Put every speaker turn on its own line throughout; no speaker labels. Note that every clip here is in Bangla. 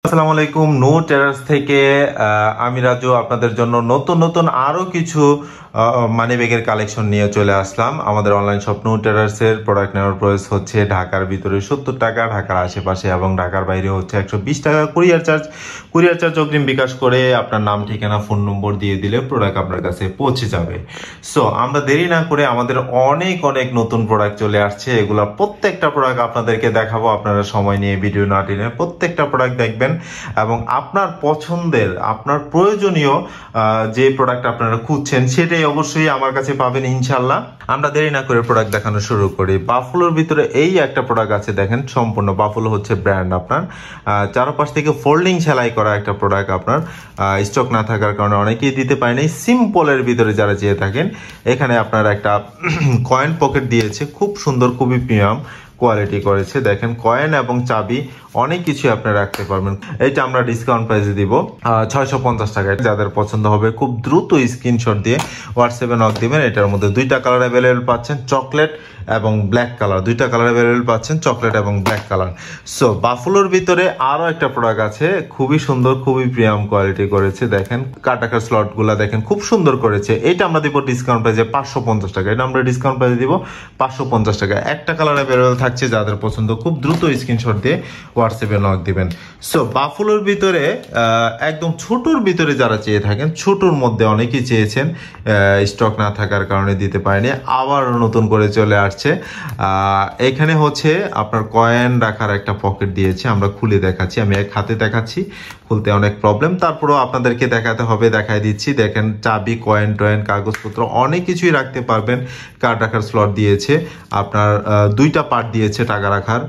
আসসালামু আলাইকুম। নো টেরাস থেকে আমি রাজু আপনাদের জন্য নতুন নতুন আরো কিছু মানি ব্যাগের কালেকশন নিয়ে চলে আসলাম। আমাদের অনলাইন শপ নো টেরাসের প্রোডাক্ট নেওয়ার প্রাইস হচ্ছে ঢাকার ভিতরে 70 টাকা, ঢাকার আশেপাশে এবং ঢাকার বাইরে হচ্ছে 120 টাকা। কুরিয়ার চার্জ অগ্রিম বিকাশ করে আপনার নাম, ঠিকানা, ফোন নম্বর দিয়ে দিলে প্রোডাক্ট আপনার কাছে পৌঁছে যাবে। সো আমরা দেরি না করে আমাদের অনেক নতুন প্রোডাক্ট চলে আসছে। এগুলা প্রত্যেকটা প্রোডাক্ট আপনাদেরকে দেখাবো। আপনারা সময় নিয়ে ভিডিও না টেনে প্রত্যেকটা প্রোডাক্ট দেখবেন এবং আপনার পছন্দের, আপনার প্রয়োজনীয় যে প্রোডাক্ট আপনারা খুঁজছেন সেটাই অবশ্যই আমার কাছে পাবেন ইনশাল্লাহ। আমরা দেরি না করে প্রোডাক্ট দেখানো শুরু করি। বাফলোর ভিতরে এই একটা প্রোডাক্ট আছে, দেখেন সম্পূর্ণ বাফলো হচ্ছে ব্র্যান্ড। আপনার চারপাশ থেকে ফোল্ডিং সেলাই করা একটা প্রোডাক্ট, আপনার স্টক না থাকার কারণে অনেকেই দিতে পারেনি। সিম্পলের ভিতরে যারা চেয়ে থাকেন, এখানে আপনার একটা কয়েন পকেট দিয়েছে, খুব সুন্দর, খুবই প্রিমিয়াম কোয়ালিটি করেছে। দেখেন কয়েন এবং চাবি অনেক কিছু আপনি রাখতে পারবেন। এটা আমরা ডিসকাউন্ট প্রাইসে দিব 650 টাকায়। যাদের পছন্দ হবে খুব দ্রুত স্ক্রিনশট দিয়ে হোয়াটসঅ্যাপে নক দিবেন। এটার মধ্যে দুইটা কালার অ্যাভেলেবেল পাচ্ছেন, চকলেট এবং ব্ল্যাক কালার। দুইটা কালার অ্যাভেলেবেল পাচ্ছেন, চকলেট এবং ব্ল্যাক কালার। সো বাফলোর ভিতরে আরো একটা প্রোডাক্ট আছে, খুবই সুন্দর, খুবই প্রিমিয়াম কোয়ালিটি করেছে। দেখেন কাটাকার স্লট গুলা দেখেন খুব সুন্দর করেছে। এটা আমরা দিব ডিসকাউন্ট প্রাইসে 550 টাকা। এটা আমরা ডিসকাউন্ট প্রাইসে দিব 550 টাকা। একটা কালার অ্যাভেলেবেল থাকছে, যাদের পছন্দ খুব দ্রুত স্ক্রিনশট দিয়ে হোয়াটসঅ্যাপে নক দিবেন। সো বাফলোর ভিতরে একদম ছোটর ভিতরে যারা চেয়ে থাকেন, ছোটর মধ্যে অনেকেই চেয়েছেন, স্টক না থাকার কারণে দিতে পারেনি, আবার নতুন করে চলে আসছে। এখানে হচ্ছে আপনার কয়েন রাখার একটা পকেট দিয়েছে, আমরা খুলে দেখাচ্ছি। আমি এক হাতে দেখাচ্ছি, খুলতে অনেক প্রবলেম, তারপরেও আপনাদেরকে দেখাতে হবে, দেখাই দিচ্ছি। দেখেন চাবি, কয়েন টয়েন, কাগজপত্র অনেক কিছুই রাখতে পারবেন। কার্ড রাখার স্লট দিয়েছে, আপনার দুইটা পার্ট দিয়েছে টাকা রাখার,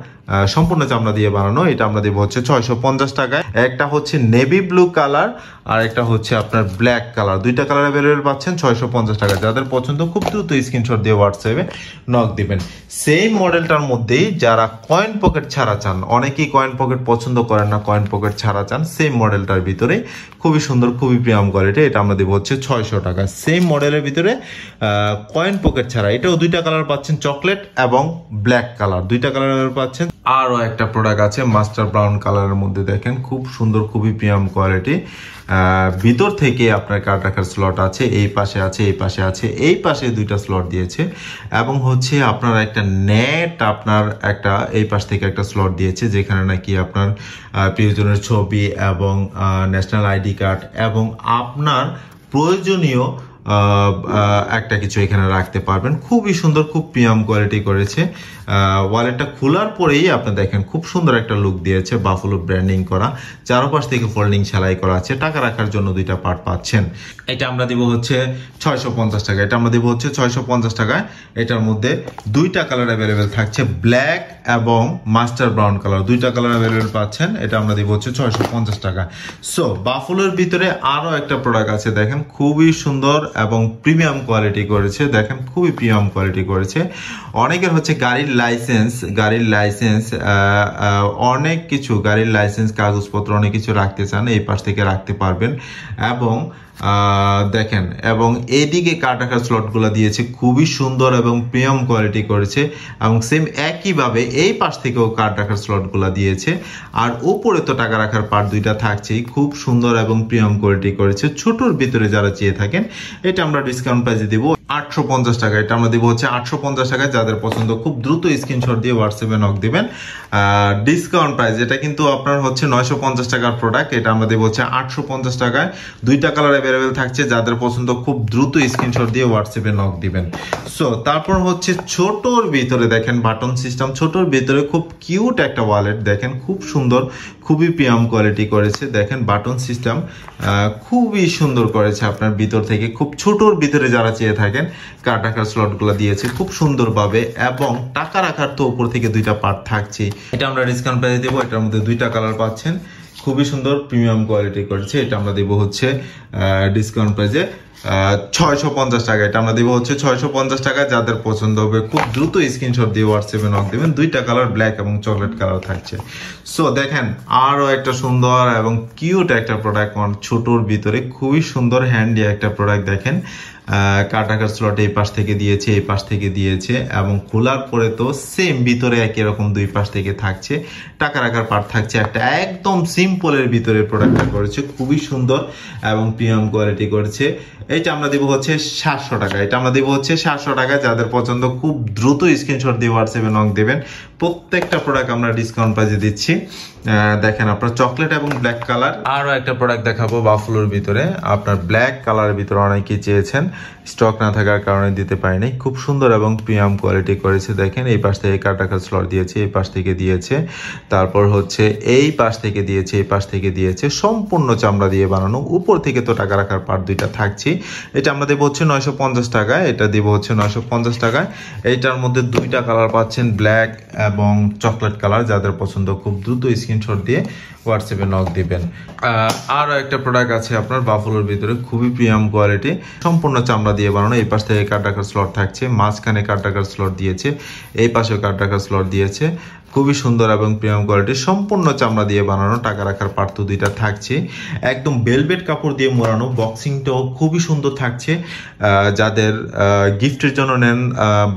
সম্পূর্ণ চামড়া দিয়ে বানানো। এটা আমরা দেবো হচ্ছে 650 টাকায়। একটা হচ্ছে নেভি ব্লু কালার আর একটা হচ্ছে আপনার ব্ল্যাক কালার। দুইটা কালার অ্যাভেলেবেল পাচ্ছেন 650 টাকা। যাদের পছন্দ খুব দ্রুত স্ক্রিনশট দিয়ে হোয়াটসঅ্যাপে নক দিবেন। সেম মডেলটার মধ্যেই যারা কয়েন পকেট ছাড়া চান, অনেকেই কয়েন পকেট পছন্দ করেন না, কয়েন পকেট ছাড়া চান, সেম মডেলটার ভিতরে খুবই সুন্দর, খুবই প্রিমিয়াম কোয়ালিটি। এটা আমরা দেবো হচ্ছে 600 টাকা। সেম মডেলের ভিতরে কয়েন পকেট ছাড়া, এটাও দুইটা কালার পাচ্ছেন, চকলেট এবং ব্ল্যাক কালার। দুইটা কালার পাচ্ছেন। আরো একটা প্রোডাক্ট আছে মাস্টার ব্রাউন কালারের মধ্যে, দেখেন খুব সুন্দর, খুবই প্রিমিয়াম কোয়ালিটি। ভিতর থেকে আপনার কার্ড রাখার স্লট আছে, এই পাশে আছে, এই পাশে আছে, এই পাশে দুইটা স্লট দিয়েছে এবং হচ্ছে আপনার একটা নেট, আপনার একটা এই পাশ থেকে একটা স্লট দিয়েছে, যেখানে নাকি আপনার প্রিয়জনের ছবি এবং ন্যাশনাল আইডি কার্ড এবং আপনার প্রয়োজনীয় একটা কিছু এখানে রাখতে পারবেন। খুবই সুন্দর, খুব প্রিমিয়াম কোয়ালিটি করেছে। ওয়ালেটটা খোলার পরেই আপনি দেখেন খুব সুন্দর একটা লুক দিয়েছে, বাফলো ব্র্যান্ডিং করা, চারপাশ থেকে ফোল্ডিং সেলাই করা আছে। টাকা রাখার জন্য দুইটা পার্ট পাচ্ছেন। এটা আমরা দিব হচ্ছে 650 টাকা। এটা আমরা দিব হচ্ছে 650 টাকায়। এটার মধ্যে দুইটা কালার অ্যাভেলেবেল থাকছে, ব্ল্যাক এবং মাস্টার ব্রাউন কালার। দুইটা কালার অ্যাভেলেবেল পাচ্ছেন। এটা আমরা দিব হচ্ছে 650 টাকা। সো বাফলোর ভিতরে আরো একটা প্রোডাক্ট আছে, দেখেন খুবই সুন্দর এবং প্রিমিয়াম কোয়ালিটি করেছে। দেখেন খুবই প্রিমিয়াম কোয়ালিটি করেছে। অনেকের হচ্ছে গাড়ির লাইসেন্স অনেক কিছু, গাড়ির লাইসেন্স, কাগজপত্র অনেক কিছু রাখতে চান, এই পাশ থেকে রাখতে পারবেন। এবং দেখেন, এবং এদিকে কার্ড রাখার স্লট গুলা দিয়েছে, খুবই সুন্দর এবং প্রিমিয়াম কোয়ালিটি করেছে। এবং সেম একইভাবে এই পাশ থেকেও কার্ড রাখার স্লট গুলা দিয়েছে। আর উপরে তো টাকা রাখার পার্ট দুইটা থাকছেই, খুব সুন্দর এবং প্রিমিয়াম কোয়ালিটি করেছে। ছোটর ভিতরে যারা চেয়ে থাকেন, এটা আমরা ডিসকাউন্ট প্রাইসে দিব 850 টাকা। এটা আমরা দিব হচ্ছে 850 টাকায়। যাদের পছন্দ খুব দ্রুত স্ক্রিনশট দিয়ে হোয়াটসঅ্যাপে নক দিবেন। ডিসকাউন্ট প্রাইস, এটা কিন্তু আপনার হচ্ছে 950 টাকার প্রোডাক্ট। এটা আমরা দেবো হচ্ছে 850 টাকায়। দুইটা কালার অ্যাভেলেবেল থাকছে, যাদের পছন্দ খুব দ্রুত স্ক্রিনশট দিয়ে হোয়াটসঅ্যাপে নক দিবেন। সো তারপর হচ্ছে ছোটর ভিতরে দেখেন বাটন সিস্টেম, ছোটর ভিতরে খুব কিউট একটা ওয়ালেট, দেখেন খুব সুন্দর, খুবই প্রিমিয়াম কোয়ালিটি করেছে। দেখেন বাটন সিস্টেম খুবই সুন্দর করেছে। আপনার ভিতর থেকে খুব ছোটর ভিতরে যারা চেয়ে থাকেন, কার্ড রাখার স্লট গুলো দিয়েছে খুব সুন্দরভাবে এবং টাকা রাখার তো উপর থেকে দুইটা পার্ট থাকছে। এটা আমরা ডিসকাউন্ট প্রাইসে দেবো। এটার মধ্যে দুইটা কালার পাচ্ছেন, খুবই সুন্দর প্রিমিয়াম কোয়ালিটি করেছে। এটা আমরা দেবো হচ্ছে ডিসকাউন্ট প্রাইসে 650 টাকা। এটা আমরা দিব হচ্ছে 650 টাকা। যাদের পছন্দ হবে খুব দ্রুত স্ক্রিনশট দিয়ে হোয়াটসঅ্যাপে নক দেবেন। দুইটা কালার, ব্ল্যাক এবং চকলেট কালার থাকছে। সো দেখেন আরো একটা সুন্দর এবং কিউট একটা প্রোডাক্ট, ছোটর ভিতরে খুবই সুন্দর হ্যান্ডি একটা প্রোডাক্ট। দেখেন কাটাকার স্লট এই পাশ থেকে দিয়েছে, এই পাশ থেকে দিয়েছে, এবং খোলার পরে তো সেম ভিতরে একই রকম দুই পাশ থেকে থাকছে। টাকা রাখার পার্ট থাকছে একটা, একদম সিম্পলের ভিতরে প্রোডাক্টটা করেছে, খুবই সুন্দর এবং প্রিমিয়াম কোয়ালিটি করেছে। এইটা আমরা দিব হচ্ছে 700 টাকা। এটা আমরা দিব হচ্ছে 700 টাকা। যাদের পছন্দ খুব দ্রুত স্ক্রিনশট দিয়ে হোয়াটসঅ্যাপে নক দেবেন। প্রত্যেকটা প্রোডাক্ট আমরা ডিসকাউন্ট প্রাইসে দিচ্ছি। দেখেন আপনার চকলেট এবং ব্ল্যাক কালার। আরো একটা প্রোডাক্ট দেখাবো বাফলোর ভিতরে। আপনার ব্ল্যাক কালারের ভিতরে অনেকেই চেয়েছেন, স্টক না থাকার কারণে দিতে পারিনি। খুব সুন্দর এবং প্রিমিয়াম কোয়ালিটি করেছে। দেখেন এই পাশ থেকে কাটাকার স্লট দিয়েছে, এই পাশ থেকে দিয়েছে, তারপর হচ্ছে এই পাশ থেকে দিয়েছে, এই পাশ থেকে দিয়েছে, সম্পূর্ণ চামড়া দিয়ে বানানো। উপর থেকে তো টাকা রাখার পার্ট দুইটা থাকছে। এটা আমরা দেবো হচ্ছে 950 টাকায়। এটা দিব হচ্ছে 950 টাকায়। এইটার মধ্যে দুইটা কালার পাচ্ছেন, ব্ল্যাক এবং চকলেট কালার। যাদের পছন্দ খুব দ্রুত স্ক্রিনশট দিয়ে হোয়াটসঅ্যাপে নক দিবেন। আরও একটা প্রোডাক্ট আছে আপনার বাফলোর ভিতরে, খুবই প্রিমিয়াম কোয়ালিটি, সম্পূর্ণ চামড়া দিয়ে বানানো। এই পাশ থেকে কার্ড রাখার স্লট থাকছে, মাঝখানে কার্ড রাখার স্লট দিয়েছে, এই পাশেও কার্ড রাখার স্লট দিয়েছে। খুবই সুন্দর এবং প্রিমিয়াম কোয়ালিটি, সম্পূর্ণ চামড়া দিয়ে বানানো। টাকা রাখার পার্ট তো দুইটা থাকছে, একদম বেলভেট কাপড় দিয়ে মোড়ানো। বক্সিংটাও খুবই সুন্দর থাকছে। যাদের গিফটের জন্য নেন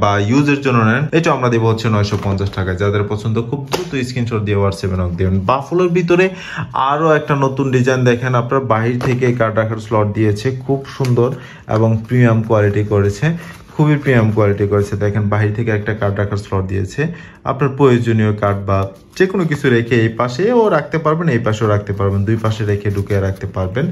বা ইউজের জন্য নেন, এটা আমরা দেবো হচ্ছে 950 টাকা। যাদের পছন্দ খুব দ্রুত স্ক্রিনশট দিয়ে হোয়াটসঅ্যাপে নক দেবেন। বাফলোর ভিতরে আরও একটা নতুন ডিজাইন দেখেন আপনার, বাহির থেকে কার্ড রাখার স্লট দিয়েছে, খুব সুন্দর এবং প্রিমিয়াম কোয়ালিটি করেছে, খুবই প্রিমিয়াম কোয়ালিটি করেছে। দেখেন বাহির থেকে একটা কার্ড রাখার স্লট দিয়েছে। আপনার প্রয়োজনীয় কার্ড বা যে কোনো কিছু রেখে এই পাশেও রাখতে পারবেন, এই পাশেও রাখতে পারবেন, দুই পাশে রেখে ঢুকিয়ে রাখতে পারবেন।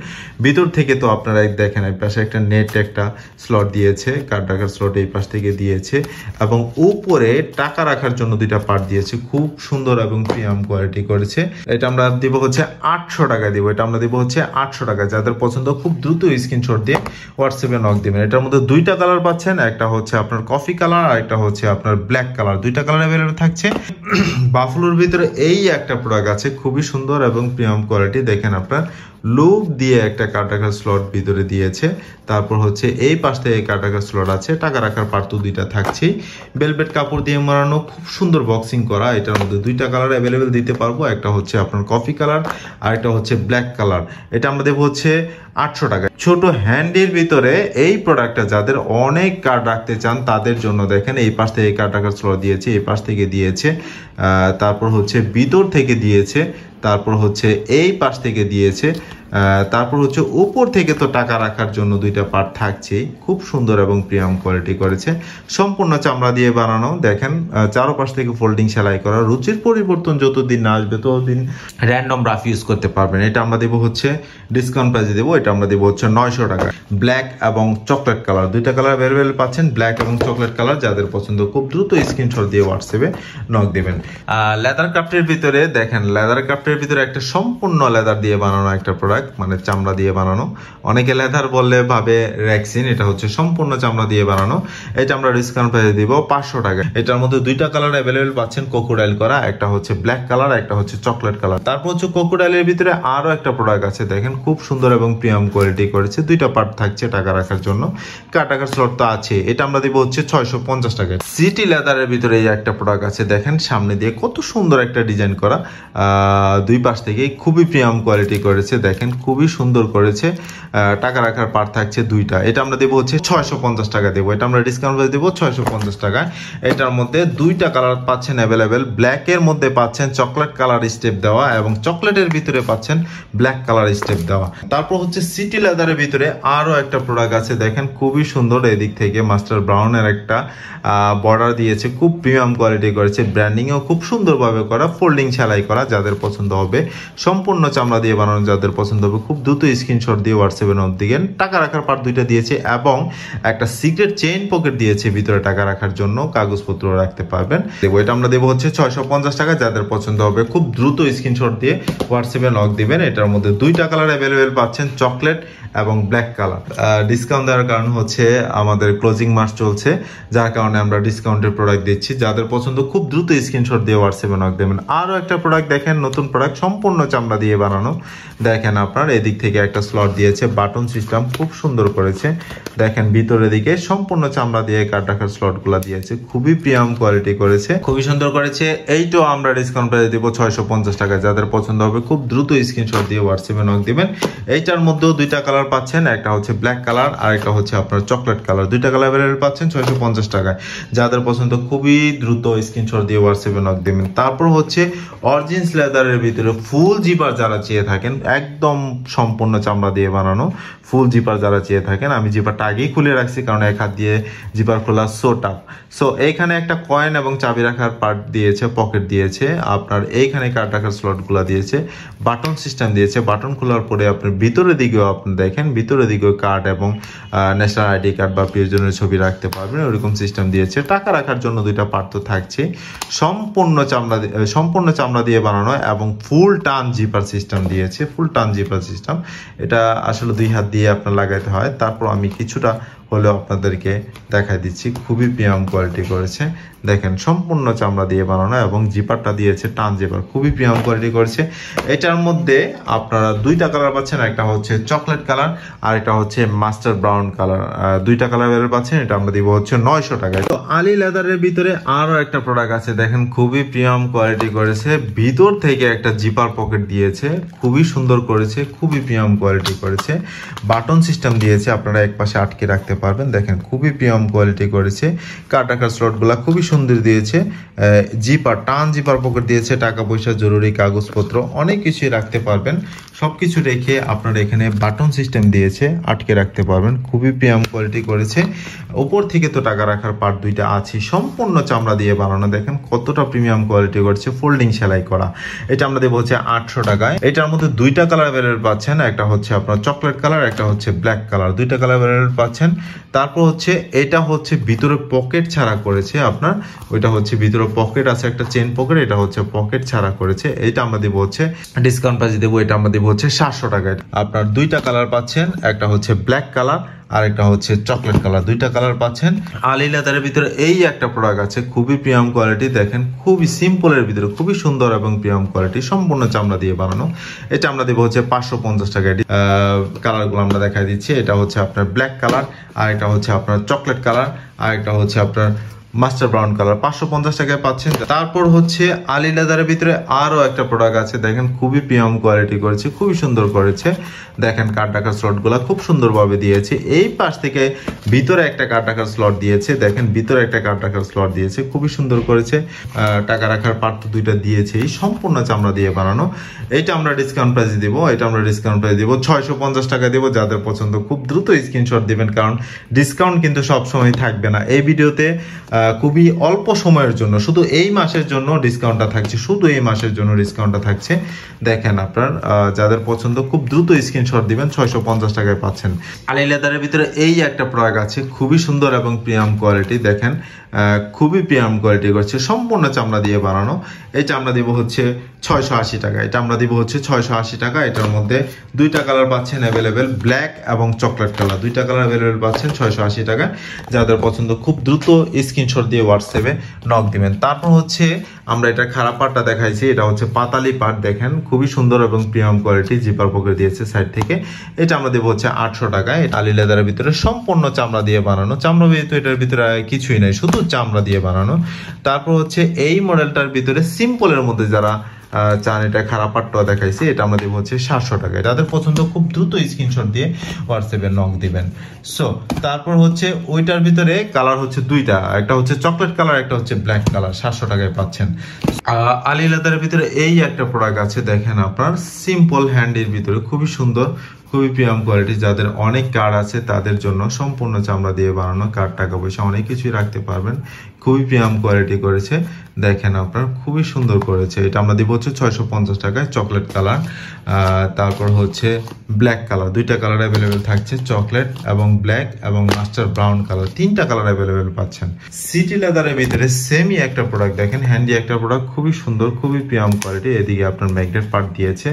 ভিতর থেকে তো আপনারা দেখেন এই পাশে একটা নেট একটা স্লট দিয়েছে, কার্ড রাখার স্লট এই পাশ থেকে দিয়েছে, এবং উপরে টাকা রাখার জন্য দুইটা পার্ট দিয়েছে। খুব সুন্দর এবং প্রিমিয়াম কোয়ালিটি করেছে। এটা আমরা দিব হচ্ছে 800 টাকা দিব। এটা আমরা দিব হচ্ছে 800 টাকা। যাদের পছন্দ খুব দ্রুত স্ক্রিনশট দিয়ে হোয়াটসঅ্যাপে নক দিবেন। এটার মধ্যে দুইটা কালার পাচ্ছেন, একটা হচ্ছে আপনার কফি কালার আর একটা হচ্ছে আপনার ব্ল্যাক কালার। দুইটা কালার অ্যাভেলেবল থাকছে। বাফলোর ভিতরে এই একটা প্রোডাক্ট আছে, খুবই সুন্দর এবং প্রিমিয়াম কোয়ালিটি। দেখেন আপনার লুপ দিয়ে একটা কার্ড রাখার স্লট ভিতরে দিয়েছে, তারপর হচ্ছে এই পাশ থেকে কার্ড রাখার স্লট আছে, টাকা রাখার পার্ট তো দুইটা থাকছেই। বেলভেট কাপড় দিয়ে মারানো, খুব সুন্দর বক্সিং করা। এটার মধ্যে দুইটা কালার অ্যাভেলেবেল দিতে পারবো, একটা হচ্ছে আপনার কফি কালার আর একটা হচ্ছে ব্ল্যাক কালার। এটা আমরা দেবো হচ্ছে 800 টাকা। ছোট হ্যান্ডির ভিতরে এই প্রোডাক্টটা যাদের অনেক কার্ড রাখতে চান তাদের জন্য দেখেন এই পাশ থেকে কার্ড রাখার স্লট দিয়েছে, এই পাশ থেকে দিয়েছে, তারপর হচ্ছে ভিতর থেকে দিয়েছে, তারপর হচ্ছে এই পাশ থেকে দিয়েছে, তারপর হচ্ছে উপর থেকে তো টাকা রাখার জন্য দুইটা পার্ট থাকছেই। খুব সুন্দর এবং প্রিমিয়াম কোয়ালিটি করেছে, সম্পূর্ণ চামড়া দিয়ে বানানো। দেখেন চারোপাশ থেকে ফোল্ডিং সেলাই করা। রুচির পরিবর্তন যতদিন না আসবে ততদিন র্যান্ডম রাফ ইউজ করতে পারবেন। এটা আমরা দেবো হচ্ছে ডিসকাউন্ট প্রাইসে দেবো। এটা আমরা দেবো হচ্ছে 900 টাকা। ব্ল্যাক এবং চকলেট কালার, দুইটা কালার অ্যাভেলেবেল পাচ্ছেন, ব্ল্যাক এবং চকলেট কালার। যাদের পছন্দ খুব দ্রুত স্ক্রিনশট দিয়ে হোয়াটসঅ্যাপে নক দেবেন। লেদার ক্রাফটের ভিতরে দেখেন, লেদার ক্রাফটের ভিতরে একটা সম্পূর্ণ লেদার দিয়ে বানানো একটা প্রোডাক্ট, মানে চামড়া দিয়ে বানানো। অনেকে লেদার বললে ভাবে রেক্সিন, এটা হচ্ছে সম্পূর্ণ চামড়া দিয়ে বানানো। এটা আমরা ডিসকাউন্ট প্রাইসে দিব 500 টাকা। এটার মধ্যে দুইটা কালার অ্যাভেলেবেল পাচ্ছেন, কোকোডাইল করা, একটা হচ্ছে ব্ল্যাক কালার, একটা হচ্ছে চকলেট কালার। তারপর হচ্ছে কোকোডাইলের ভিতরে আরো একটা প্রোডাক্ট আছে, দেখেন খুব সুন্দর এবং প্রিমিয়াম কোয়ালিটি করেছে। দুইটা পার্ট থাকছে টাকা রাখার জন্য, টাকার স্লট তো আছে। এটা আমরা দিব হচ্ছে 650 টাকা। সিটি লেদারের ভিতরে এই একটা প্রোডাক্ট আছে, দেখেন সামনে দিয়ে কত সুন্দর একটা ডিজাইন করা, দুই পাশ থেকে খুবই প্রিমিয়াম কোয়ালিটি করেছে। দেখেন খুবই সুন্দর করেছে, টাকা রাখার পার্ট থাকছে দুইটা। এটা আমরা দেবো হচ্ছে 650 টাকা দেবো। এটা আমরা ডিসকাউন্ট করে দেবো 650 টাকায়। এটার মধ্যে দুইটা কালার পাচ্ছেন অ্যাভেলেবেল, ব্ল্যাকের মধ্যে পাচ্ছেন চকলেট কালার স্টেপ দেওয়া এবং চকলেটের ভিতরে পাচ্ছেন ব্ল্যাক কালার স্টেপ দেওয়া। তারপর হচ্ছে সিটি লেদারের ভিতরে আরো একটা প্রোডাক্ট আছে, দেখেন খুবই সুন্দর। এদিক থেকে মাস্টার ব্রাউনের একটা বর্ডার দিয়েছে, খুব প্রিমিয়াম কোয়ালিটি করেছে, ব্র্যান্ডিংও খুব সুন্দরভাবে করা, ফোল্ডিং সেলাই করা। যাদের পছন্দ হবে সম্পূর্ণ চামড়া দিয়ে বানানো, যাদের পছন্দ হবে খুব দ্রুত স্ক্রিনশট দিয়ে হোয়াটসঅ্যাপে নক দিবেন। টাকা রাখার পার্ট দুইটা দিয়েছে এবং একটা সিক্রেট চেইন পকেট দিয়েছে ভিতরে টাকা রাখার জন্য, কাগজপত্র রাখতে পারবেন। দেবো এটা আমরা দেবো হচ্ছে 650 টাকা। যাদের পছন্দ হবে খুব দ্রুত স্ক্রিনশট দিয়ে হোয়াটসঅ্যাপে নক দিবেন। এটার মধ্যে দুইটা কালার অ্যাভেলেবেল পাচ্ছেন, চকলেট এবং ব্ল্যাক কালার। ডিসকাউন্ট দেওয়ার কারণ হচ্ছে আমাদের ক্লোজিং মাস চলছে, যার কারণে আমরা ডিসকাউন্টের প্রোডাক্ট দিচ্ছি। যাদের পছন্দ খুব দ্রুত স্ক্রিনশট দিয়ে হোয়াটসঅ্যাপে নক দেবেন। আরও একটা প্রোডাক্ট দেখেন, নতুন প্রোডাক্ট, সম্পূর্ণ চামড়া দিয়ে বানানো। দেখেন আপনার এদিক থেকে একটা স্লট দিয়েছে, বাটন সিস্টেম খুব সুন্দর করেছে। দেখেন ভিতরের দিকে সম্পূর্ণ চামড়া দিয়ে কার্ড রাখার স্লটগুলো দিয়েছে, খুবই প্রিমিয়াম কোয়ালিটি করেছে, খুবই সুন্দর করেছে। এইটাও আমরা ডিসকাউন্ট প্রাইসে দিব 650 টাকা। যাদের পছন্দ হবে খুব দ্রুত স্ক্রিনশট দিয়ে হোয়াটসঅ্যাপে নক দিবেন। এইটার মধ্যেও দুইটা কালার পাচ্ছেন, একটা হচ্ছে ব্ল্যাক কালার আর একটা হচ্ছে আপনার চকলেট কালার। দুইটা কালার অ্যাভেলেবল পাচ্ছেন 650 টাকায়। যাদের পছন্দ খুবই দ্রুত স্ক্রিনশট দিয়ে হোয়াটসঅ্যাপে নক দিবেন। তারপর হচ্ছে অরিজিনস লেদারের ভিতরে ফুল জিপার যারা চেয়ে থাকেন, একদম সম্পূর্ণ চামড়া দিয়ে বানানো ফুল জিপার যারা চেয়ে থাকেন, আমি জিপারটা আগেই খুলে রাখছি কারণ এক হাত দিয়ে জিপার খোলা সো টাফ। সো এইখানে একটা কয়েন এবং চাবি রাখার পার্ট দিয়েছে, পকেট দিয়েছে, আপনার এইখানে কার্ড রাখার স্লটগুলো দিয়েছে, বাটন সিস্টেম দিয়েছে। বাটন খোলার পরে আপনার ভিতরের দিকেও আপনি দেখেন, ভিতরের দিকেও কার্ড এবং ন্যাশনাল আইডি কার্ড বা প্রিয়জনের ছবি রাখতে পারবেন, ওরকম সিস্টেম দিয়েছে। টাকা রাখার জন্য দুইটা পার্ট তো থাকছে। সম্পূর্ণ চামড়া দিয়ে বানানো এবং ফুল টান জিপার সিস্টেম দিয়েছে, ফুল টান জিপার সিস্টেম। এটা আসলে দুই হাত দিয়ে আপনার লাগাইতে হয়। তারপর আমি কিছুটা হলেও আপনাদেরকে দেখাই দিচ্ছি, খুবই প্রিমিয়াম কোয়ালিটি করেছে। দেখেন সম্পূর্ণ চামড়া দিয়ে বানানো এবং জিপারটা দিয়েছে টান জিপার, খুবই প্রিমিয়াম কোয়ালিটি করেছে। এটার মধ্যে আপনারা দুইটা কালার পাচ্ছেন, একটা হচ্ছে চকলেট কালার আর একটা হচ্ছে মাস্টার ব্রাউন কালার। দুইটা কালার বের পাচ্ছেন, এটা আমরা দিব হচ্ছে 900 টাকায়। তো আলী লেদারের ভিতরে আরো একটা প্রোডাক্ট আছে, দেখেন খুবই প্রিমিয়াম কোয়ালিটি করেছে। ভিতর থেকে একটা জিপার পকেট দিয়েছে, খুবই সুন্দর করেছে, খুবই প্রিমিয়াম কোয়ালিটি করেছে। বাটন সিস্টেম দিয়েছে, আপনারা এক পাশে আটকে রাখতে পারবেন। দেখেন খুবই প্রিমিয়াম কোয়ালিটি করেছে। কার্ড রাখার স্লটগুলো খুবই সুন্দর দিয়েছে। জিপার টান জিপার পকেট দিয়েছে, টাকা পয়সা জরুরি কাগজপত্র অনেক কিছুই রাখতে পারবেন। সবকিছু রেখে আপনারা এখানে বাটন সিস্টেম দিয়েছে, আটকে রাখতে পারবেন, খুবই প্রিমিয়াম কোয়ালিটি করেছে। উপর থেকে তো টাকা রাখার পার্ট দুইটা আছে, সম্পূর্ণ চামড়া দিয়ে বানানো। দেখেন কতটা প্রিমিয়াম কোয়ালিটি করেছে, ফোল্ডিং সেলাই করা। এটা আমরা দেবো হচ্ছে 800 টাকায়। এটার মধ্যে দুইটা কালার অ্যাভেলেবল পাচ্ছেন, একটা হচ্ছে আপনার চকলেট কালার, একটা হচ্ছে ব্ল্যাক কালার। দুইটা কালার অ্যাভেলেবল পাচ্ছেন। তারপর হচ্ছে এটা হচ্ছে ভিতরে পকেট ছাড়া করেছে আপনার, ওইটা হচ্ছে ভিতরে পকেট আছে, একটা চেন পকেট, এটা হচ্ছে পকেট ছাড়া করেছে। এটা আমরা দেবো হচ্ছে ডিসকাউন্ট প্রাইসে দেবো, এটা আমরা দেবো হচ্ছে 700 টাকায়। আপনার দুইটা কালার পাচ্ছেন, একটা হচ্ছে ব্ল্যাক কালার আর একটা হচ্ছে চকলেট কালার। দুইটা কালার পাচ্ছেন। আলী লেদারের ভিতরে এই একটা প্রোডাক্ট আছে, খুবই প্রিমিয়াম কোয়ালিটি। দেখেন খুবই সিম্পলের ভিতরে খুবই সুন্দর এবং প্রিমিয়াম কোয়ালিটি, সম্পূর্ণ চামড়া দিয়ে বানানো। এটা আমরা দেবো হচ্ছে 550 টাকায়। কালারগুলো আমরা দেখাই দিচ্ছি। এটা হচ্ছে আপনার ব্ল্যাক কালার আর এটা হচ্ছে আপনার চকলেট কালার আর একটা হচ্ছে আপনার মাস্টার ব্রাউন কালার। 550 টাকায় পাচ্ছেন। তারপর হচ্ছে আলী লেদারের ভিতরে আরো একটা প্রোডাক্ট আছে, দেখেন খুবই প্রিমিয়াম কোয়ালিটি করেছে, খুবই সুন্দর করেছে। দেখেন কার্ড রাখার স্লটগুলো খুব সুন্দরভাবে দিয়েছে। এই পাশ থেকে ভিতরে একটা কার্ড রাখার স্লট দিয়েছে, দেখেন ভিতরে একটা কার্ড রাখার স্লট দিয়েছে, খুবই সুন্দর করেছে। টাকা রাখার পার্ট তো দুইটা দিয়েছে, সম্পূর্ণ চামড়া দিয়ে বানানো। এটা আমরা ডিসকাউন্ট প্রাইসে দিব, এটা আমরা ডিসকাউন্ট প্রাইসে দিব 650 টাকা দিব। যাদের পছন্দ খুব দ্রুত স্ক্রিনশট দিবেন, কারণ ডিসকাউন্ট কিন্তু সবসময় থাকবে না। এই ভিডিওতে খুবই অল্প সময়ের জন্য, শুধু এই মাসের জন্য ডিসকাউন্টটা থাকছে, শুধু এই মাসের জন্য ডিসকাউন্টটা থাকছে। দেখেন আপনার যাদের পছন্দ খুব দ্রুত স্ক্রিনশট দিবেন, 650 টাকায় পাচ্ছেন। আলী লেদারের ভিতরে এই একটা প্রোডাক্ট আছে, খুবই সুন্দর এবং প্রিমিয়াম কোয়ালিটি। দেখেন খুবই প্রিমিয়াম কোয়ালিটি করছে, সম্পূর্ণ চামড়া দিয়ে বানানো। এটা আমরা দিব হচ্ছে 680 টাকা। এটা আমরা দিব হচ্ছে 680 টাকা। এটার মধ্যে দুইটা কালার পাচ্ছেন অ্যাভেলেবেল, ব্ল্যাক এবং চকলেট কালার। দুইটা কালার অ্যাভেলেবেল পাচ্ছেন 680 টাকা। যাদের পছন্দ খুব দ্রুত স্ক্রিনশট দিয়ে হোয়াটসঅ্যাপে নক দিবেন। তারপর হচ্ছে আমরা এটা খারাপ পার্টটা দেখাইছি, এটা হচ্ছে পাতালি পার্ট। দেখেন খুবই সুন্দর এবং প্রিমিয়াম কোয়ালিটি, জিপার পকেট দিয়েছে সাইড থেকে। এটা আমরা দেবো হচ্ছে 800 টাকায়। আলী লেদারের ভিতরে সম্পূর্ণ চামড়া দিয়ে বানানো, চামড়া তো এটার ভিতরে কিছুই নাই, শুধু চামড়া দিয়ে বানানো। তারপর হচ্ছে এই মডেলটার ভিতরে সিম্পলের মধ্যে যারা চান, এটা খারাপ পার্টটা দেখাইছি, এটা আমরা দেবো হচ্ছে 700 টাকায়। যাদের পছন্দ খুব দ্রুত স্ক্রিনশট দিয়ে হোয়াটসঅ্যাপে নক দিবেন। সো তারপর হচ্ছে ওইটার ভিতরে কালার হচ্ছে দুইটা, একটা হচ্ছে চকলেট কালার, একটা হচ্ছে ব্ল্যাক কালার। 700 টাকায় পাচ্ছেন। আলী লেদারের ভিতরে এই একটা প্রোডাক্ট আছে, দেখেন আপনার সিম্পল হ্যান্ডির ভিতরে খুবই সুন্দর, খুবই প্রিমিয়াম কোয়ালিটি। যাদের অনেক কার্ড আছে তাদের জন্য সম্পূর্ণ চামড়া দিয়ে বানানো। কার্ড টাকা পয়সা অনেক কিছুই রাখতে পারবেন, খুবই প্রিমিয়াম কোয়ালিটি করেছে। দেখেন আপনার খুবই সুন্দর করেছে। এটা আমরা দিব হচ্ছে 650 টাকায়। চকলেট কালার, তারপর হচ্ছে ব্ল্যাক কালার। দুইটা কালার অ্যাভেলেবেল থাকছে, চকলেট এবং ব্ল্যাক এবং মাস্টার ব্রাউন কালার। তিনটা কালার অ্যাভেলেবেল পাচ্ছেন। সিটি লেদারের ভিতরে সেমই একটা প্রোডাক্ট, দেখেন হ্যান্ডি একটা প্রোডাক্ট, খুবই সুন্দর, খুবই প্রিমিয়াম কোয়ালিটি। এদিকে আপনার ম্যাগনেট পার্ট দিয়েছে,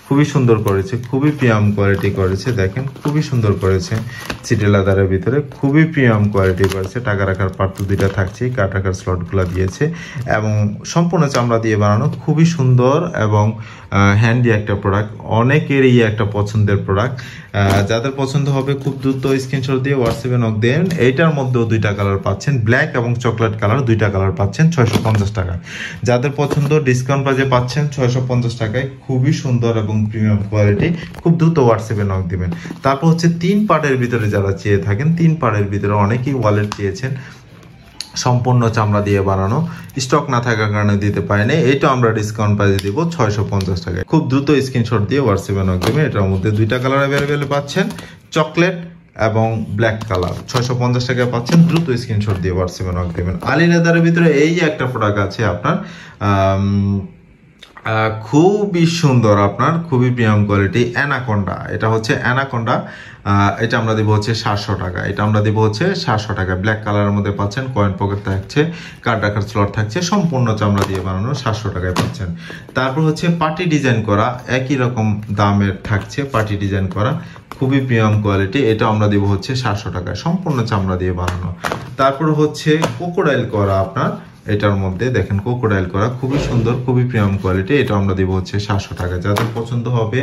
খুবই সুন্দর করেছে, খুবই প্রিমিয়াম কোয়ালিটি করেছে। দেখেন খুবই সুন্দর করেছে। সিটি লেদারের ভিতরে খুবই প্রিমিয়াম কোয়ালিটি করেছে। টাকা রাখার পার্ট তো দুইটা থাকছে, কার্ড রাখার স্লটগুলো দিয়েছে এবং সম্পূর্ণ চামড়া দিয়ে বানানো, খুবই সুন্দর এবং হ্যান্ডি একটা প্রোডাক্ট, অনেকেরই একটা পছন্দের প্রোডাক্ট। যাদের পছন্দ হবে খুব দ্রুত স্ক্রিনশট দিয়ে হোয়াটসঅ্যাপে নক দেন। এইটার মধ্যেও দুইটা কালার পাচ্ছেন, ব্ল্যাক এবং চকলেট কালার, দুইটা কালার পাচ্ছেন 650 টাকায়। যাদের পছন্দ ডিসকাউন্ট প্রাইজে পাচ্ছেন 650 টাকায়, খুবই সুন্দর এবং প্রিমিয়াম কোয়ালিটি। খুব দ্রুত হোয়াটসঅ্যাপে নক দিবেন। তারপর হচ্ছে 3 পার্টের ভিতরে যারা চেয়ে থাকেন, 3 পার্টের ভিতরে অনেকেই ওয়ালেট চেয়েছেন, সম্পূর্ণ চামড়া দিয়ে বানানো, স্টক না থাকার কারণে দিতে পারিনি। এইটা আমরা ডিসকাউন্ট প্রাইসে দিব 650 টাকায়। খুব দ্রুত স্ক্রিনশট দিয়ে হোয়াটসঅ্যাপে নক দেবেন। এটার মধ্যে দুইটা কালার অ্যাভেলেবেল পাচ্ছেন, চকলেট এবং ব্ল্যাক কালার, 650 টাকায় পাচ্ছেন। দ্রুত স্ক্রিনশট দিয়ে হোয়াটসঅ্যাপে নক দেবেন। আলী লেদারের ভিতরে এই একটা প্রোডাক্ট আছে আপনার, খুবই সুন্দর, আপনার খুবই প্রিমিয়াম কোয়ালিটি, অ্যানাকোন্ডা। এটা হচ্ছে অ্যানাকোন্ডা, এটা আমরা দিব হচ্ছে 700 টাকা। এটা আমরা দিব হচ্ছে 700 টাকা। ব্ল্যাক কালারের মধ্যে পাচ্ছেন, কয়েন পকেট থাকছে, কার্ড রাখার স্লট থাকছে, সম্পূর্ণ চামড়া দিয়ে বানানো, 700 টাকায় পাচ্ছেন। তারপর হচ্ছে পার্টি ডিজাইন করা, একই রকম দামের থাকছে, পার্টি ডিজাইন করা, খুবই প্রিমিয়াম কোয়ালিটি। এটা আমরা দিব হচ্ছে 700 টাকায়, সম্পূর্ণ চামড়া দিয়ে বানানো। তারপর হচ্ছে ক্রোকোডাইল করা, আপনার এটার মধ্যে দেখেন ক্রোকোডাইল করা, খুবই সুন্দর, খুবই প্রিমিয়াম কোয়ালিটি। এটা আমরা দিব হচ্ছে 700 টাকা। যাদের পছন্দ হবে,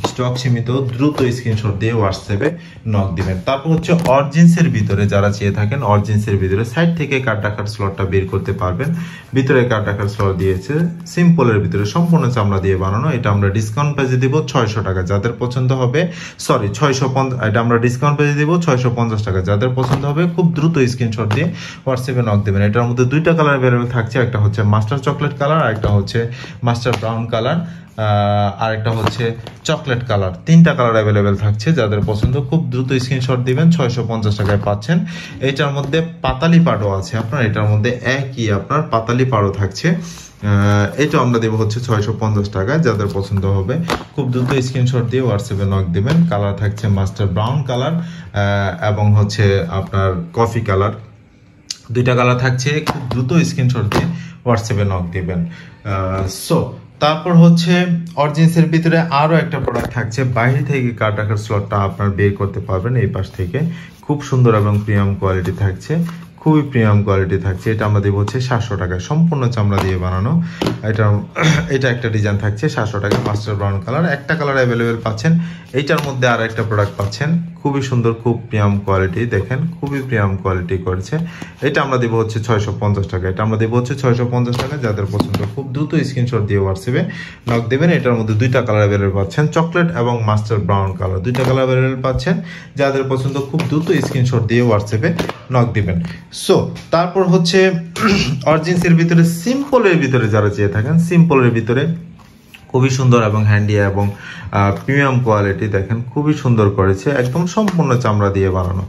স্টক সীমিত, দ্রুত স্ক্রিনশট দিয়ে হোয়াটসঅ্যাপে নক দিবেন। তারপর হচ্ছে অরিজিন্সের ভিতরে যারা চেয়ে থাকেন, অরিজিন্সের ভিতরে সাইড থেকে কার্ড রাখার স্লটটা বের করতে পারবেন, ভিতরে কার্ড রাখার স্লট দিয়েছে, সিম্পলের ভিতরে সম্পূর্ণ চামড়া দিয়ে বানানো। এটা আমরা ডিসকাউন্ট প্রাইসে দিব 600 টাকা। যাদের পছন্দ হবে, সরি 650, এটা আমরা ডিসকাউন্ট প্রাইসে দিব 650 টাকা। যাদের পছন্দ হবে খুব দ্রুত স্ক্রিনশট দিয়ে হোয়াটসঅ্যাপে নক দেবেন। এটার মধ্যে দুইটা কালার থাকছে, একটা হচ্ছে মাস্টার চকলেট কালার, আর একটা হচ্ছে মাস্টার ব্রাউন কালার, আর একটা হচ্ছে চকলেট কালার। 3টা কালার অ্যাভেলেবেল থাকছে। যাদের পছন্দ খুব দ্রুত স্ক্রিনশট দিবেন, 650 টাকায় পাচ্ছেন। এটার মধ্যে পাতালি পাড়ও আছে আপনার, এটার মধ্যে একই আপনার পাতালি পাড়ও থাকছে। এটা আমরা দেবো হচ্ছে 650 টাকায়। যাদের পছন্দ হবে খুব দ্রুত স্ক্রিনশট দিয়ে হোয়াটসঅ্যাপে নক দেবেন। কালার থাকছে মাস্টার ব্রাউন কালার এবং হচ্ছে আপনার কফি কালার, দুইটা কালার থাকছে। খুব দ্রুত স্ক্রিনশট দিয়ে হোয়াটসঅ্যাপে নক দিবেন। সো তারপর হচ্ছে অরিজিন্সের ভিতরে আরো একটা প্রোডাক্ট থাকছে, বাইরে থেকে কার্ড রাখার স্লটটা আপনার বের করতে পারবেন এই পাশ থেকে। খুব সুন্দর এবং প্রিমিয়াম কোয়ালিটি থাকছে, খুবই প্রিমিয়াম কোয়ালিটি থাকছে। এটা আমরা দেবো হচ্ছে 700 টাকায়, সম্পূর্ণ চামড়া দিয়ে বানানো। এটা একটা ডিজাইন থাকছে 700 টাকা, মাস্টার ব্রাউন কালার। একটা কালার অ্যাভেলেবেল পাচ্ছেন। এইটার মধ্যে আর একটা প্রোডাক্ট পাচ্ছেন, খুবই সুন্দর, খুব প্রিমিয়াম কোয়ালিটি, দেখেন খুবই প্রিমিয়াম কোয়ালিটি করেছে। এটা আমরা দেবো হচ্ছে 650 টাকা। এটা আমরা দেবো হচ্ছে 650 টাকা। যাদের পছন্দ খুব দ্রুত স্ক্রিনশট দিয়ে হোয়াটসঅ্যাপে নক দেবেন। এটার মধ্যে দুইটা কালার অ্যাভেলেবেল পাচ্ছেন, চকলেট এবং মাস্টার ব্রাউন কালার, দুইটা কালার অ্যাভেলেবেল পাচ্ছেন। যাদের পছন্দ খুব দ্রুত স্ক্রিনশট দিয়ে হোয়াটসঅ্যাপে নক দিবেন। সো তারপর হচ্ছে অরিজিন্সের ভিতরে সিম্পলের ভিতরে যারা চেয়ে থাকেন, সিম্পলের ভিতরে খুবই সুন্দর এবং হ্যান্ডি এবং প্রিমিয়াম কোয়ালিটি, দেখেন খুবই সুন্দর করেছে, একদম সম্পূর্ণ চামড়া দিয়ে বানানো।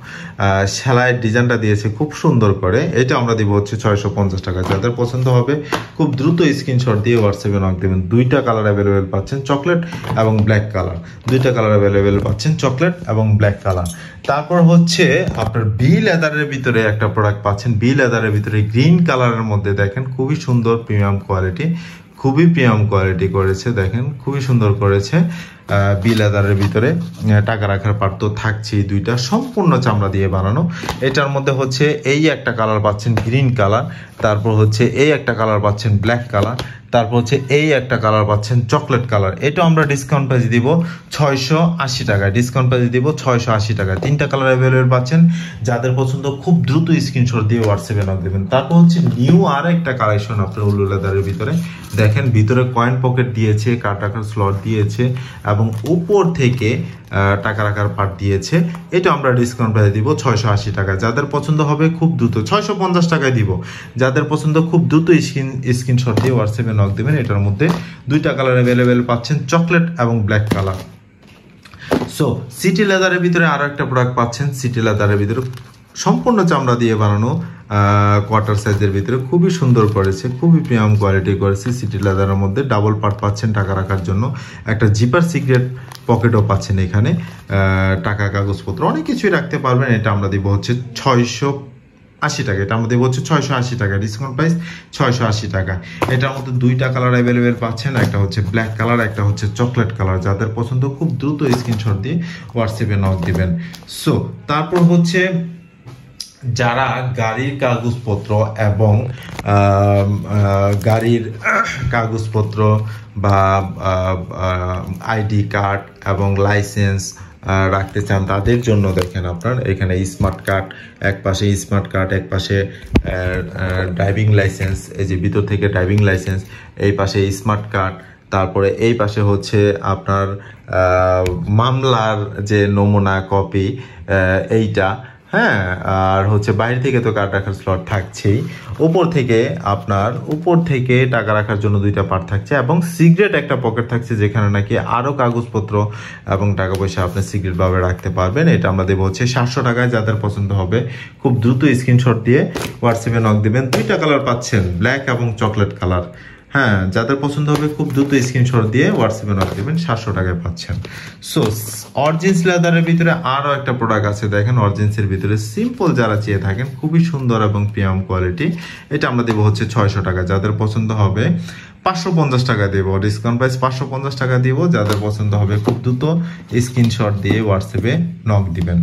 সেলাইয়ের ডিজাইনটা দিয়েছে খুব সুন্দর করে। এটা আমরা দিব হচ্ছে 650 টাকা। যাদের পছন্দ হবে খুব দ্রুত স্ক্রিনশট দিয়ে হোয়াটসঅ্যাপে নক দেবেন। দুইটা কালার অ্যাভেলেবেল পাচ্ছেন, চকলেট এবং ব্ল্যাক কালার, দুইটা কালার অ্যাভেলেবেল পাচ্ছেন, চকলেট এবং ব্ল্যাক কালার। তারপর হচ্ছে আপনার বি লেদারের ভিতরে একটা প্রোডাক্ট পাচ্ছেন, বি লেদারের ভিতরে গ্রিন কালারের মধ্যে, দেখেন খুবই সুন্দর প্রিমিয়াম কোয়ালিটি, খুবই প্রিমিয়াম কোয়ালিটি করেছে, দেখেন খুবই সুন্দর করেছে। বি লেদারের ভিতরে টাকা রাখার পার্ট তো থাকছেই, দুইটা সম্পূর্ণ চামড়া দিয়ে বানানো। এটার মধ্যে হচ্ছে এই একটা কালার পাচ্ছেন গ্রিন কালার, তারপর হচ্ছে এই একটা কালার পাচ্ছেন ব্ল্যাক কালার, তারপর হচ্ছে এই একটা কালার পাচ্ছেন চকলেট কালার। এটা আমরা ডিসকাউন্ট প্রাইস দিব 680 টাকায়, ডিসকাউন্ট প্রাইস দিব 680 টাকায়। 3টা কালার অ্যাভেলেবেল পাচ্ছেন। যাদের পছন্দ খুব দ্রুত স্ক্রিনশট দিয়ে হোয়াটসঅ্যাপে নক দেবেন। তারপর হচ্ছে নিউ আর একটা কালেকশন আপনার উল্লু লেদারের ভিতরে, দেখেন ভিতরে কয়েন পকেট দিয়েছে, কার্ড রাখার স্লট দিয়েছে এবং উপর থেকে টাকা রাখার পার্ট দিয়েছে। এটা আমরা ডিসকাউন্ট প্রাইস দিব 680 টাকা। যাদের পছন্দ হবে খুব দ্রুত 650 টাকায় দিব। যাদের পছন্দ খুব দ্রুত স্ক্রিনশট দিয়ে হোয়াটসঅ্যাপে নক দেবেন। এটার মধ্যে দুইটা কালার অ্যাভেলেবেল পাচ্ছেন, চকলেট এবং ব্ল্যাক কালার। সো সিটি লেদারের ভিতরে আরো একটা প্রোডাক্ট পাচ্ছেন, সিটি লেদারের ভিতরে সম্পূর্ণ চামড়া দিয়ে বানানো, কোয়ার্টার সাইজের ভিতরে খুবই সুন্দর করেছে, খুবই প্রিমিয়াম কোয়ালিটি করেছে। সিটি লেদারের মধ্যে ডাবল পার্ট পাচ্ছেন টাকা রাখার জন্য, একটা জিপার সিক্রেট পকেটও পাচ্ছেন এখানে, টাকা কাগজপত্র অনেক কিছুই রাখতে পারবেন। এটা আমরা দিব হচ্ছে 680 টাকা। এটা আমরা দেবো হচ্ছে 680 টাকা, ডিসকাউন্ট প্রাইস 680 টাকা। এটার মধ্যে দুইটা কালার অ্যাভেলেবেল পাচ্ছেন, একটা হচ্ছে ব্ল্যাক কালার, একটা হচ্ছে চকলেট কালার। যাদের পছন্দ খুব দ্রুত স্ক্রিনশট দিয়ে হোয়াটসঅ্যাপে নক দিবেন। সো তারপর হচ্ছে যারা গাড়ির কাগজপত্র এবং গাড়ির কাগজপত্র বা আইডি কার্ড এবং লাইসেন্স রাখতে চান তাদের জন্য দেখেন আপনার এখানে স্মার্ট কার্ড, এক পাশে স্মার্ট কার্ড, এক পাশে ড্রাইভিং লাইসেন্স, এই যে ভিতর থেকে ড্রাইভিং লাইসেন্স, এই পাশে স্মার্ট কার্ড, তারপরে এই পাশে হচ্ছে আপনার মামলার যে নমুনা কপি এইটা, হ্যাঁ, আর হচ্ছে বাইরে থেকে তো কার্ড রাখার স্লট থাকছেই, উপর থেকে টাকা রাখার জন্য দুইটা পার্ট থাকছে এবং সিক্রেট একটা পকেট থাকছে যেখানে নাকি আরো কাগজপত্র এবং টাকা পয়সা আপনি সিক্রেট ভাবে রাখতে পারবেন। এটা আমরা দেবো হচ্ছে 700 টাকায়। যাদের পছন্দ হবে খুব দ্রুত স্ক্রিনশট দিয়ে হোয়াটসঅ্যাপে নক দিবেন। দুইটা কালার পাচ্ছেন, ব্ল্যাক এবং চকলেট কালার। হ্যাঁ, যাদের পছন্দ হবে খুব দ্রুত স্ক্রিনশট দিয়ে হোয়াটসঅ্যাপে নক দিবেন, 700 টাকায় পাচ্ছেন। সো অরিজিন্স লেদারের ভিতরে আরো একটা প্রোডাক্ট আছে, দেখেন অরিজিন্সের ভিতরে সিম্পল যারা চেয়ে থাকেন, খুবই সুন্দর এবং প্রিমিয়াম কোয়ালিটি, এটা আমরা দেবো হচ্ছে 600 টাকা। যাদের পছন্দ হবে 550 টাকা দেবো, ডিসকাউন্ট প্রাইস 550 টাকা দিব। যাদের পছন্দ হবে খুব দ্রুত স্ক্রিনশট দিয়ে হোয়াটসঅ্যাপে নক দিবেন।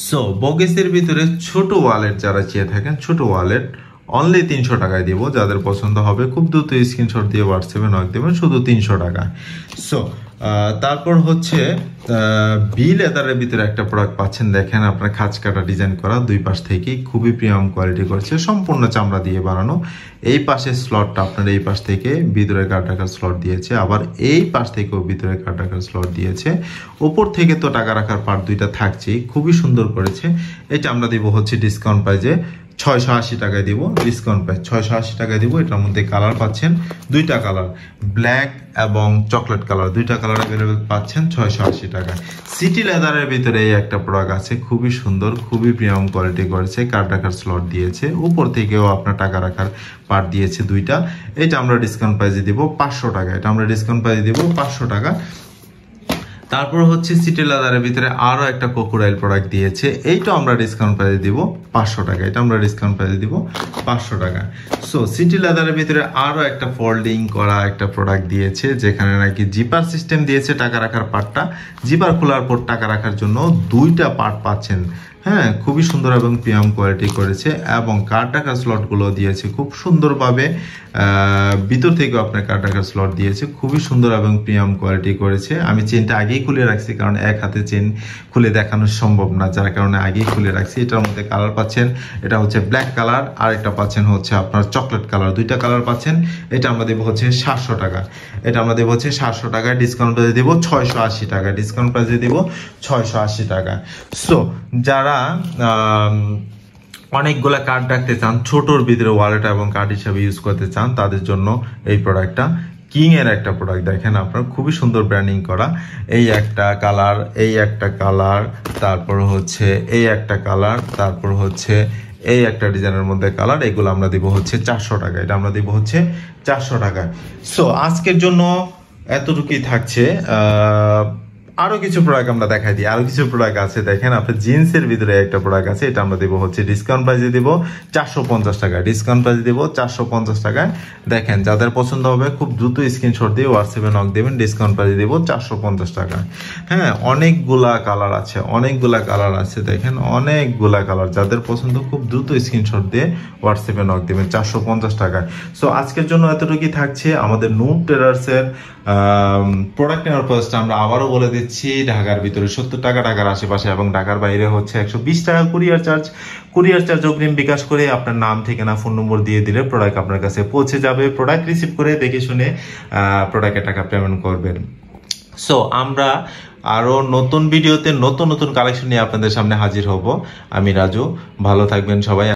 সো বগেসের ভিতরে ছোট ওয়ালেট যারা চেয়ে থাকেন, ছোট ওয়ালেট অনলি 300 টাকায় দিব। যাদের পছন্দ হবে খুব দ্রুত স্ক্রিনশট দিয়ে হোয়াটসঅ্যাপে নক দেবেন, শুধু 300 টাকা। সো তারপর হচ্ছে বি লেদারের ভিতরে একটা প্রোডাক্ট পাচ্ছেন, দেখেন আপনার খাঁজ কাটা ডিজাইন করা, দুই পাশ থেকে খুবই প্রিমিয়াম কোয়ালিটি করেছে, সম্পূর্ণ চামড়া দিয়ে বানানো। এই পাশে স্লটটা আপনার এই পাশ থেকে ভিতরে কার্ড রাখার স্লট দিয়েছে, আবার এই পাশ থেকেও ভিতরে কার্ড রাখার স্লট দিয়েছে। উপর থেকে তো টাকা রাখার পার্ট দুইটা থাকছেই, খুবই সুন্দর করেছে। এটা আমরা দিব হচ্ছে ডিসকাউন্ট প্রাইজে 680 টাকায় দিব, ডিসকাউন্ট প্রাইস 680 টাকায় দিব। এটার মধ্যে কালার পাচ্ছেন দুইটা কালার, ব্ল্যাক এবং চকলেট কালার, দুইটা কালার অ্যাভেলেবেল পাচ্ছেন 680 টাকায়। সিটি লেদারের ভিতরে এই একটা প্রোডাক্ট আছে, খুবই সুন্দর, খুবই প্রিমিয়াম কোয়ালিটি করেছে, কার্ড রাখার স্লট দিয়েছে, উপর থেকেও আপনার টাকা রাখার পার্ট দিয়েছে দুইটা। এটা আমরা ডিসকাউন্ট প্রাইসে দিব 500 টাকা, এটা আমরা ডিসকাউন্ট প্রাইসে দিব 500 টাকা। তারপর হচ্ছে সিটি লেদারের ভিতরে আরো একটা কোকোডাইল প্রোডাক্ট দিয়েছে, এইটা আমরা ডিসকাউন্ট প্রাইসে দিব 500 টাকা, এটা আমরা ডিসকাউন্ট প্রাইসে দিব 500 টাকা। সো সিটি লেদারের ভিতরে আরো একটা ফোল্ডিং করা একটা প্রোডাক্ট দিয়েছে, যেখানে নাকি জিপার সিস্টেম দিয়েছে টাকা রাখার পার্টটা, জিপার খোলার পর টাকা রাখার জন্য দুইটা পার্ট পাচ্ছেন। হ্যাঁ, খুবই সুন্দর এবং প্রিমিয়াম কোয়ালিটি করেছে এবং কার্ড রাখার স্লটগুলো দিয়েছে খুব সুন্দরভাবে, ভিতর থেকেও আপনার কার্ড রাখার স্লট দিয়েছে, খুবই সুন্দর এবং প্রিমিয়াম কোয়ালিটি করেছে। আমি চেনটা আগেই খুলে রাখছি কারণ এক হাতে চেন খুলে দেখানো সম্ভব না, যার কারণে আগেই খুলে রাখছি। এটার মধ্যে কালার পাচ্ছেন, এটা হচ্ছে ব্ল্যাক কালার, আর একটা পাচ্ছেন হচ্ছে আপনার চকলেট কালার, দুইটা কালার পাচ্ছেন। এটা আমরা দেবো হচ্ছে 700 টাকা, এটা আমরা দেবো হচ্ছে 700 টাকায়, ডিসকাউন্ট প্রাইসে দেবো 680 টাকা, ডিসকাউন্ট প্রাইসে দেবো 680 টাকা। সো যারা অনেকগুলা কার্ড রাখতে চান, ছোটর ভিতরে ওয়ালেট এবং কার্ড হিসাবে ইউজ করতে চান, তাদের জন্য এই প্রোডাক্টটা কিং এর একটা প্রোডাক্ট, দেখেন আপনার খুবই সুন্দর ব্র্যান্ডিং করা, এই একটা কালার, এই একটা কালার, তারপর হচ্ছে এই একটা কালার, তারপর হচ্ছে এই একটা ডিজাইনের মধ্যে কালার, এগুলো আমরা দিব হচ্ছে 400 টাকা, এটা আমরা দিব হচ্ছে 400 টাকা। সো আজকের জন্য এতটুকুই থাকছে। আরো কিছু প্রোডাক্ট আমরা দেখাই দিই, আরো কিছু প্রোডাক্ট আছে, দেখেন আপনার জিন্সের ভিতরে একটা প্রোডাক্ট আছে, এটা আমরা দেবো হচ্ছে ডিসকাউন্ট প্রাইসে দিব 450 টাকা, ডিসকাউন্ট প্রাইসে দিব 450 টাকায়। দেখেন যাদের পছন্দ হবে খুব দ্রুত স্ক্রিনশট দিয়ে হোয়াটসঅ্যাপে নক দেবেন, ডিসকাউন্ট প্রাইসে দিব 450 টাকা। হ্যাঁ, অনেকগুলা কালার আছে, অনেকগুলা কালার আছে, দেখেন অনেকগুলা কালার, যাদের পছন্দ খুব দ্রুত স্ক্রিনশট দিয়ে হোয়াটসঅ্যাপে নক দেবেন 450 টাকায়। সো আজকের জন্য এতটুকুই থাকছে। আমাদের নুট টেরার্সের প্রোডাক্ট নেওয়ার প্রাইসটা আমরা আবারও বলে দিচ্ছি, ঢাকার ভিতরে 70 টাকা, ঢাকার আশেপাশে এবং ঢাকার বাইরে হচ্ছে 120 টাকা কুরিয়ার চার্জ অগ্রিম বিকাশ করে আপনার নাম, ঠিকানা, ফোন নম্বর দিয়ে দিলে প্রোডাক্ট আপনার কাছে পৌঁছে যাবে। প্রোডাক্ট রিসিভ করে দেখে শুনে প্রোডাক্টের টাকা পেমেন্ট করবেন। সো আমরা আরো নতুন ভিডিওতে নতুন নতুন কালেকশন নিয়ে আপনাদের সামনে হাজির হব। আমি রাজু, ভালো থাকবেন সবাই।